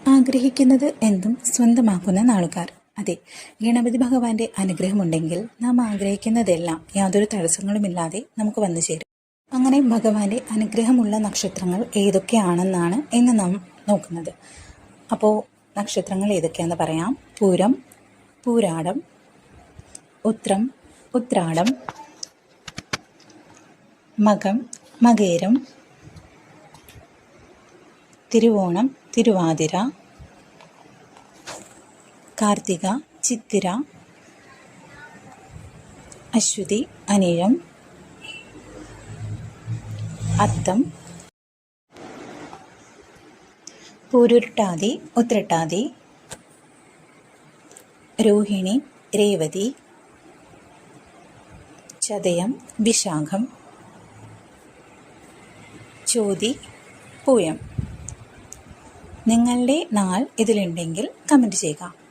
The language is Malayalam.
ആഗ്രഹിക്കുന്നത് എന്തും സ്വന്തമാക്കുന്ന നാളുകാർ. അതെ, ഗണപതി ഭഗവാന്റെ അനുഗ്രഹമുണ്ടെങ്കിൽ നാം ആഗ്രഹിക്കുന്നതെല്ലാം യാതൊരു തടസ്സങ്ങളുമില്ലാതെ നമുക്ക് വന്നു ചേരും. അങ്ങനെ ഭഗവാന്റെ അനുഗ്രഹമുള്ള നക്ഷത്രങ്ങൾ ഏതൊക്കെയാണെന്നാണ് ഇന്ന് നാം നോക്കുന്നത്. അപ്പോൾ നക്ഷത്രങ്ങൾ ഏതൊക്കെയാണെന്ന് പറയാം. പൂരം, പൂരാടം, ഉത്രം, ഉത്രാടം, മകം, മകേരം, തിരുവോണം, തിരുവാതിര, കാർത്തിക, ചിത്തിര, അശ്വതി, അനിഴം, അത്തം, പൂരുരുട്ടാതി, ഉത്രട്ടാതി, രോഹിണി, രേവതി, ചതയം, വിശാഖം, ചോതി, പൂയം. നിങ്ങളുടെ നാൾ ഇതിലുണ്ടെങ്കിൽ കമൻറ്റ് ചെയ്യുക.